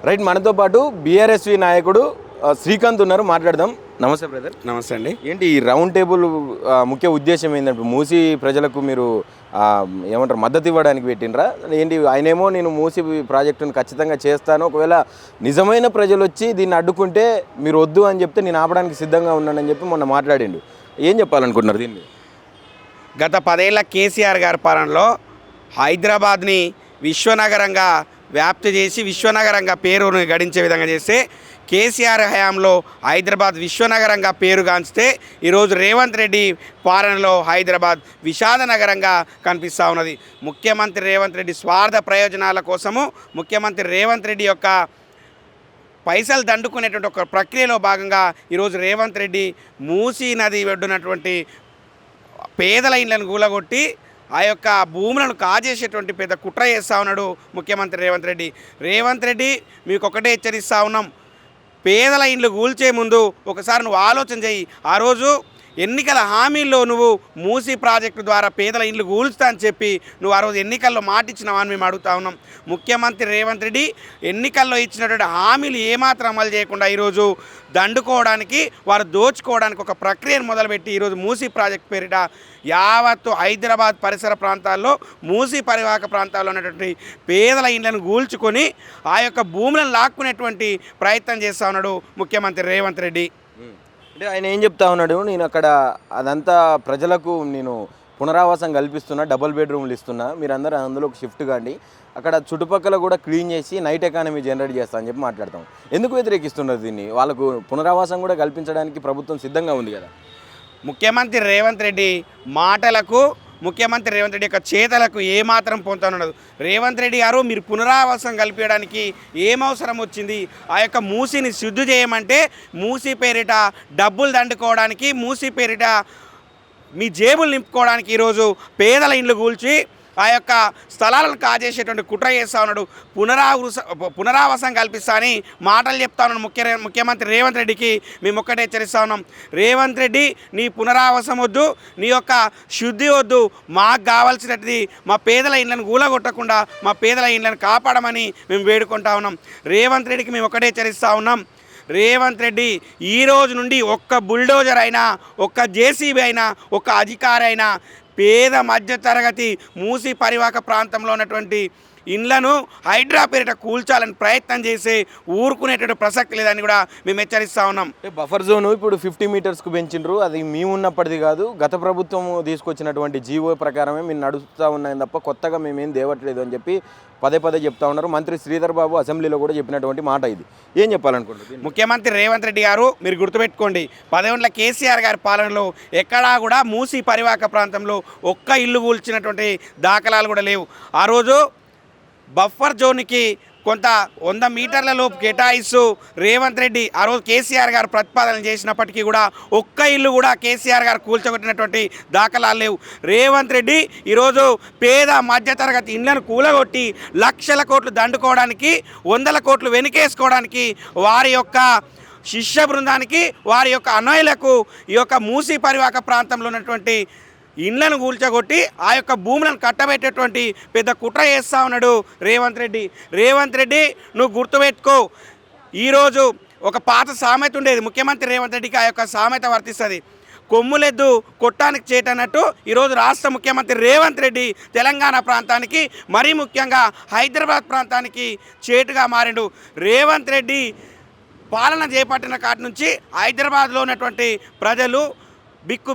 Right, మనతో పాటు BRSV నాయకుడు శ్రీకాంత్ ఉన్నారు, మాట్లాడదాం. నమస్తే బ్రదర్. నమస్తే అండి. ఏంటి ఈ రౌండ్ టేబుల్ ముఖ్య ఉద్దేశం ఏంటంటే మూసీ ప్రజలకు మీరు ఏమంటారు మద్దతు ఇవ్వడానికి పెట్టినరా ఏంటి? ఆయనేమో నేను మూసీ ప్రాజెక్టును ఖచ్చితంగా చేస్తాను, ఒకవేళ నిజమైన ప్రజలు వచ్చి దీన్ని అడ్డుకుంటే మీరు వద్దు అని చెప్తే నేను ఆపడానికి సిద్ధంగా ఉన్నానని చెప్పి మొన్న మాట్లాడిండు. ఏం చెప్పాలనుకుంటున్నారు దీన్ని? గత 10 ఏళ్ల కేసీఆర్ గారి పాలనలో హైదరాబాద్ని విశ్వనగరంగా వ్యాప్తి చేసి విశ్వనగరంగా పేరును గడించే విధంగా చేస్తే కేసీఆర్ హయాంలో హైదరాబాద్ విశ్వనగరంగా పేరుగాంచితే ఈరోజు రేవంత్ రెడ్డి పాలనలో హైదరాబాద్ విషాద నగరంగా కనిపిస్తూ ఉన్నది. ముఖ్యమంత్రి రేవంత్ రెడ్డి స్వార్థ ప్రయోజనాల కోసము ముఖ్యమంత్రి రేవంత్ రెడ్డి యొక్క పైసలు దండుకునేటువంటి ఒక ప్రక్రియలో భాగంగా ఈరోజు రేవంత్ రెడ్డి మూసీ నది ఒడ్డునటువంటి పేదల ఇండ్లను కూలగొట్టి ఆ యొక్క భూములను కాజేసేటువంటి పెద్ద కుట్ర చేస్తూ ఉన్నాడు ముఖ్యమంత్రి రేవంత్ రెడ్డి మీకు ఒకటే హెచ్చరిస్తూ ఉన్నాం, పేదల ఇండ్లు కూల్చే ముందు ఒకసారి నువ్వు ఆలోచన చేయి. ఆ రోజు ఎన్నికల హామీల్లో నువ్వు మూసీ ప్రాజెక్టు ద్వారా పేదల ఇండ్లు కూల్చుతా అని చెప్పి నువ్వు ఆ రోజు ఎన్నికల్లో మాటిచ్చినావా అని మేము అడుగుతా ఉన్నాం. ముఖ్యమంత్రి రేవంత్ రెడ్డి ఎన్నికల్లో ఇచ్చినటువంటి హామీలు ఏమాత్రం అమలు చేయకుండా ఈరోజు దండుకోవడానికి వారు దోచుకోవడానికి ఒక ప్రక్రియను మొదలుపెట్టి ఈరోజు మూసీ ప్రాజెక్టు పేరిట యావత్తు హైదరాబాద్ పరిసర ప్రాంతాల్లో మూసీ పరివాహక ప్రాంతాల్లో ఉన్నటువంటి పేదల ఇండ్లను కూల్చుకొని ఆ యొక్క భూములను లాక్కునేటువంటి ప్రయత్నం చేస్తూ ఉన్నాడు ముఖ్యమంత్రి రేవంత్ రెడ్డి. అంటే ఆయన ఏం చెప్తా ఉన్నాడు, నేను అక్కడ అదంతా ప్రజలకు నేను పునరావాసం కల్పిస్తున్నా, డబుల్ బెడ్రూమ్లు ఇస్తున్నా, మీరందరూ అందులోకి షిఫ్ట్ కాండి, అక్కడ చుట్టుపక్కల కూడా క్లీన్ చేసి నైట్ ఎకానమీ జనరేట్ చేస్తా అని చెప్పి మాట్లాడతాం. ఎందుకు వ్యతిరేకిస్తున్నారు దీన్ని? వాళ్ళకు పునరావాసం కూడా కల్పించడానికి ప్రభుత్వం సిద్ధంగా ఉంది కదా. ముఖ్యమంత్రి రేవంత్ రెడ్డి మాటలకు ముఖ్యమంత్రి రేవంత్ రెడ్డి యొక్క చేతలకు ఏమాత్రం పొందుతున్నది. రేవంత్ రెడ్డి గారు మీరు పునరావాసం కల్పించడానికి ఏమవసరం వచ్చింది? ఆ యొక్క మూసీని శుద్ధి చేయమంటే మూసీ పేరిట డబ్బులు దండుకోవడానికి, మూసీ పేరిట మీ జేబులు నింపుకోవడానికి ఈరోజు పేదల ఇండ్లు కూల్చి ఆ యొక్క స్థలాలను కాజేసేటువంటి కుట్ర చేస్తూ ఉన్నాడు. పునరావాసం కల్పిస్తా అని మాటలు చెప్తా ఉన్నాడు ముఖ్యమంత్రి రేవంత్ రెడ్డికి మేము ఒక్కటే హెచ్చరిస్తా ఉన్నాం. రేవంత్ రెడ్డి నీ పునరావాసం వద్దు, నీ యొక్క శుద్ధి వద్దు, మాకు కావాల్సినది మా పేదల ఇండ్లను కూలగొట్టకుండా మా పేదల ఇండ్లను కాపాడమని మేము వేడుకుంటా ఉన్నాం. రేవంత్ రెడ్డికి మేము ఒక్కటే హెచ్చరిస్తూ ఉన్నాం, రేవంత్ రెడ్డి ఈ రోజు నుండి ఒక్క బుల్డోజర్ అయినా, ఒక్క జేసీబీ అయినా, ఒక్క అధికారి అయినా పేద మధ్యతరగతి మూసీ పరివాహక ప్రాంతంలో ఉన్నటువంటి ఇండ్లను హైడ్రా పేరిట కూల్చాలని ప్రయత్నం చేసి ఊరుకునేటువంటి ప్రసక్తి లేదని కూడా మేము హెచ్చరిస్తూ ఉన్నాం. బఫర్ జోన్ ఇప్పుడు 50 మీటర్స్కు పెంచిండ్రు, అది మేము ఉన్నప్పటిది కాదు, గత ప్రభుత్వం తీసుకొచ్చినటువంటి జీవో ప్రకారమే మేము నడుస్తూ ఉన్నాం తప్ప కొత్తగా మేమేం దేవట్లేదు అని చెప్పి పదే చెప్తా ఉన్నారు. మంత్రి శ్రీధర్ బాబు అసెంబ్లీలో కూడా చెప్పినటువంటి మాట ఇది. ఏం చెప్పాలనుకుంటున్నారు? ముఖ్యమంత్రి రేవంత్ రెడ్డి గారు మీరు గుర్తుపెట్టుకోండి, 10 ఏళ్ల కేసీఆర్ గారి పాలనలో ఎక్కడా కూడా మూసీ పరివాహక ప్రాంతంలో ఒక్క ఇల్లు కూల్చినటువంటి దాఖలాలు కూడా లేవు. ఆ రోజు బఫర్ జోన్కి కొంత 100 మీటర్ల లోపు కేటాయిస్తూ రేవంత్ రెడ్డి ఆ రోజు కేసీఆర్ గారు ప్రతిపాదన చేసినప్పటికీ కూడా ఒక్క ఇల్లు కూడా కేసీఆర్ గారు కూల్చగొట్టినటువంటి దాఖలాలు లేవు. రేవంత్ రెడ్డి ఈరోజు పేద మధ్యతరగతి ఇండ్లను కూలగొట్టి లక్షల కోట్లు దండుకోవడానికి, 100 కోట్లు వెనుకేసుకోవడానికి వారి యొక్క శిష్య బృందానికి, వారి యొక్క అన్నయ్యలకు ఈ యొక్క మూసీ పరివాహక ప్రాంతంలో ఉన్నటువంటి ఇండ్లను కూల్చగొట్టి ఆ యొక్క భూములను కట్టబెట్టేటువంటి పెద్ద కుట్ర చేస్తూ ఉన్నాడు రేవంత్ రెడ్డి నువ్వు గుర్తుపెట్టుకో, ఈరోజు ఒక పాత సామెత ఉండేది, ముఖ్యమంత్రి రేవంత్ రెడ్డికి ఆ యొక్క సామెత వర్తిస్తుంది, కొమ్ములెద్దు కొట్టానికి చేటన్నట్టు ఈరోజు రాష్ట్ర ముఖ్యమంత్రి రేవంత్ రెడ్డి తెలంగాణ ప్రాంతానికి, మరీ ముఖ్యంగా హైదరాబాద్ ప్రాంతానికి చేటుగా మారిండు. రేవంత్ రెడ్డి పాలన చేపట్టిన కాటి నుంచి హైదరాబాద్లో ఉన్నటువంటి ప్రజలు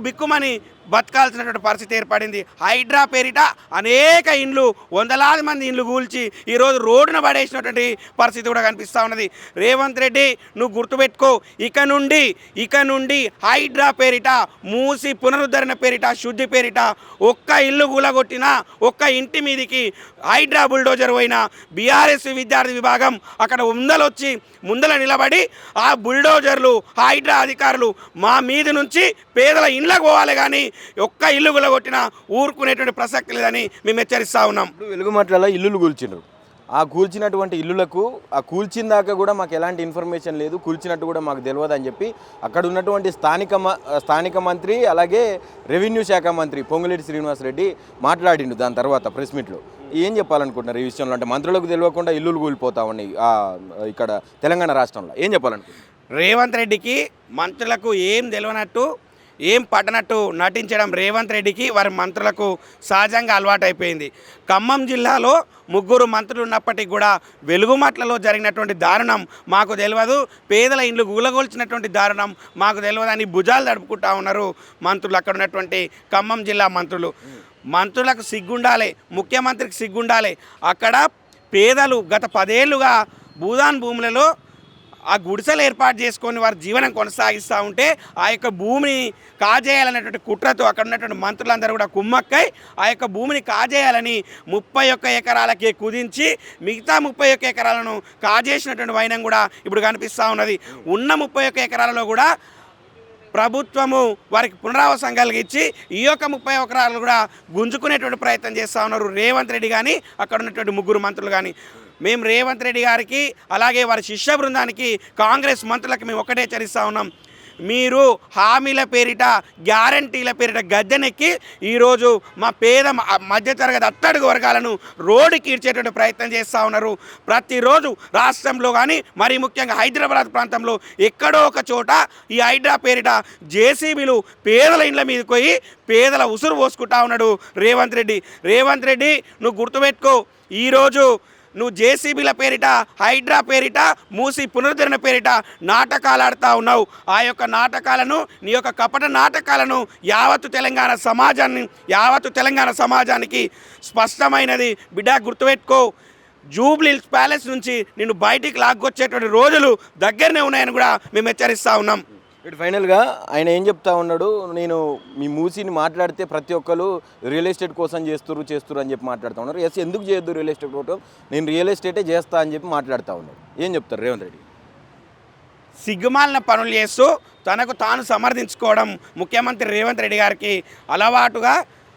బిక్కుమని బతకాల్సినటువంటి పరిస్థితి ఏర్పడింది. హైడ్రా పేరిట అనేక ఇండ్లు, వందలాది మంది ఇండ్లు కూల్చి ఈరోజు రోడ్డున పడేసినటువంటి పరిస్థితి కూడా కనిపిస్తూ ఉన్నది. రేవంత్ రెడ్డి నువ్వు గుర్తుపెట్టుకో, ఇక నుండి హైడ్రా పేరిట, మూసి పునరుద్ధరణ పేరిట, శుద్ధి పేరిట ఒక్క ఇల్లు కూలగొట్టినా, ఒక్క ఇంటి మీదికి హైడ్రా బుల్డోజర్ పోయినా బీఆర్ఎస్ విద్యార్థి విభాగం అక్కడ ముందల నిలబడి ఆ బుల్డోజర్లు, హైడ్రా అధికారులు మా మీద నుంచి పేదల ఇండ్లకు పోవాలి, కానీ ఒక్క ఇల్లు గులగొట్టినా ఊరుకునేటువంటి ప్రసక్తి లేదని మేము హెచ్చరిస్తూ ఉన్నాం. వెలుగుమట్లలో ఇల్లులు కూల్చిండ్రు, ఆ కూల్చినటువంటి ఇల్లులకు ఆ కూల్చిన దాకా కూడా మాకు ఎలాంటి ఇన్ఫర్మేషన్ లేదు, కూల్చినట్టు కూడా మాకు తెలియదు అని చెప్పి అక్కడ ఉన్నటువంటి స్థానిక మంత్రి అలాగే రెవెన్యూ శాఖ మంత్రి పొంగులేటి శ్రీనివాసరెడ్డి మాట్లాడిండు దాని తర్వాత ప్రెస్ మీట్లో. ఏం చెప్పాలనుకుంటున్నారు ఈ విషయంలో? అంటే మంత్రులకు తెలియకుండా ఇల్లులు కూలిపోతా ఉన్నాయి ఇక్కడ తెలంగాణ రాష్ట్రంలో. ఏం చెప్పాలనుకుంటున్నారు? రేవంత్ రెడ్డికి మంత్రులకు ఏం తెలియనట్టు ఏం పట్టనట్టు నటించడం రేవంత్ రెడ్డికి వారి మంత్రులకు సహజంగా అలవాటైపోయింది. ఖమ్మం జిల్లాలో 3 మంత్రులు ఉన్నప్పటికీ కూడా వెలుగుమట్లలో జరిగినటువంటి దారుణం మాకు తెలియదు, పేదల ఇండ్లు గులగొల్చినటువంటి దారుణం మాకు తెలియదు అని భుజాలు తడుపుకుంటా ఉన్నారు మంత్రులు. అక్కడ ఉన్నటువంటి ఖమ్మం జిల్లా మంత్రులు. మంత్రులకు సిగ్గుండాలి, ముఖ్యమంత్రికి సిగ్గుండాలి. అక్కడ పేదలు గత 10 ఏళ్లుగా భూదాన్ భూములలో ఆ గుడిసెలు ఏర్పాటు చేసుకొని వారి జీవనం కొనసాగిస్తూ ఉంటే ఆ యొక్క భూమిని కాజేయాలనేటువంటి కుట్రతో అక్కడ ఉన్నటువంటి మంత్రులందరూ కూడా కుమ్మక్కై ఆ యొక్క భూమిని కాజేయాలని 31 ఎకరాలకే కుదించి మిగతా 31 ఎకరాలను కాజేసినటువంటి వైనం కూడా ఇప్పుడు కనిపిస్తూ ఉన్నది. ఉన్న 31 ఎకరాలలో కూడా ప్రభుత్వము వారికి పునరావాసం కలిగించి ఈ యొక్క 30 ఎకరాలు కూడా గుంజుకునేటువంటి ప్రయత్నం చేస్తూ ఉన్నారు రేవంత్ రెడ్డి కానీ అక్కడ ఉన్నటువంటి 3 మంత్రులు కానీ. మేము రేవంత్ రెడ్డి గారికి అలాగే వారి శిష్య బృందానికి కాంగ్రెస్ మంత్రులకు మేము ఒకటే హెచ్చరిస్తూ ఉన్నాం. మీరు హామీల పేరిట గ్యారంటీల పేరిట గద్దెనెక్కి ఈరోజు మా పేద మధ్యతరగతి అట్టడుగు వర్గాలను రోడ్డుకి ఈడ్చేటువంటి ప్రయత్నం చేస్తూ ఉన్నారు. ప్రతిరోజు రాష్ట్రంలో కానీ మరీ ముఖ్యంగా హైదరాబాద్ ప్రాంతంలో ఎక్కడో ఒక చోట ఈ హైడ్రా పేరిట జేసీబీలు పేదల ఇండ్ల మీదకి పోయి పేదల ఉసురు పోసుకుంటా ఉన్నాడు రేవంత్ రెడ్డి. రేవంత్ రెడ్డి నువ్వు గుర్తుపెట్టుకో, ఈరోజు నువ్వు జేసీబీల పేరిట హైడ్రా పేరిట మూసి పునరుద్ధరణ పేరిట నాటకాలు ఆడుతూ ఉన్నావు. ఆ యొక్క నాటకాలను నీ యొక్క కపట నాటకాలను యావత్తు తెలంగాణ సమాజానికి స్పష్టమైనది బిడ్డ గుర్తుపెట్టుకో. జూబ్లీ హిల్స్ ప్యాలెస్ నుంచి నిన్ను బయటికి లాక్కొచ్చేటువంటి రోజులు దగ్గరనే ఉన్నాయని కూడా మేము హెచ్చరిస్తూ ఉన్నాం. ఇటు ఫైనల్గా ఆయన ఏం చెప్తా ఉన్నాడు, నేను మీ మూసీని మాట్లాడితే ప్రతి ఒక్కరు రియల్ ఎస్టేట్ కోసం చేస్తున్నారు అని చెప్పి మాట్లాడుతూ ఉన్నారు. ఎస్, ఎందుకు చేయొద్దు రియల్ ఎస్టేట్ కోసం, నేను రియల్ ఎస్టేటే చేస్తా అని చెప్పి మాట్లాడుతూ ఉన్నాడు. ఏం చెప్తారు రేవంత్ రెడ్డి? సిగ్గుమాలిన పనులు చేస్తూ తనకు తాను సమర్థించుకోవడం ముఖ్యమంత్రి రేవంత్ రెడ్డి గారికి అలవాటుగా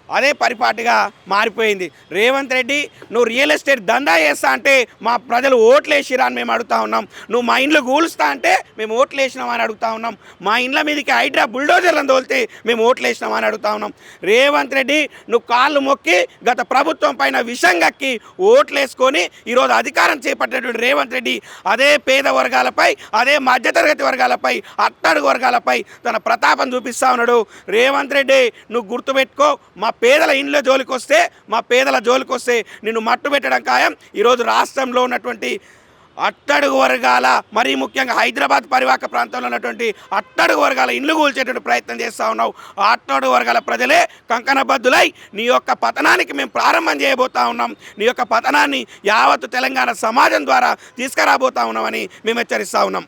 అదే పరిపాటిగా మారిపోయింది. రేవంత్ రెడ్డి నువ్వు రియల్ ఎస్టేట్ దందా చేస్తా అంటే మా ప్రజలు ఓట్లేసిరా అని మేము అడుగుతా ఉన్నాం. నువ్వు మా ఇండ్లు కూలుస్తా అంటే మేము ఓట్లేసినామా అని అడుగుతా ఉన్నాం. మా ఇండ్ల మీదకి హైడ్రా బుల్డోజర్లను తోలితే మేము ఓట్లేసినామా అని అడుగుతా ఉన్నాం. రేవంత్ రెడ్డి నువ్వు కాళ్ళు మొక్కి గత ప్రభుత్వం పైన విషం కక్కి ఓట్లేసుకొని ఈరోజు అధికారం చేపట్టినటువంటి రేవంత్ రెడ్డి అదే పేద వర్గాలపై, అదే మధ్యతరగతి వర్గాలపై, అట్టడుగు వర్గాలపై తన ప్రతాపం చూపిస్తా ఉన్నాడు. రేవంత్ రెడ్డి నువ్వు గుర్తుపెట్టుకో, మా పేదల ఇండ్ల జోలికి వస్తే నిన్ను మట్టు పెట్టడం ఖాయం. ఈరోజు రాష్ట్రంలో ఉన్నటువంటి అట్టడుగు వర్గాల మరీ ముఖ్యంగా హైదరాబాద్ పరివాహక ప్రాంతంలో ఉన్నటువంటి అట్టడుగు వర్గాల ఇండ్లు కూల్చేటువంటి ప్రయత్నం చేస్తూ ఉన్నావు. ఆ అట్టడుగు వర్గాల ప్రజలే కంకణబద్దులై నీ యొక్క పతనానికి మేము ప్రారంభం చేయబోతా ఉన్నాం. నీ యొక్క పతనాన్ని యావత్తు తెలంగాణ సమాజం ద్వారా తీసుకురాబోతా ఉన్నామని మేము హెచ్చరిస్తూ ఉన్నాం.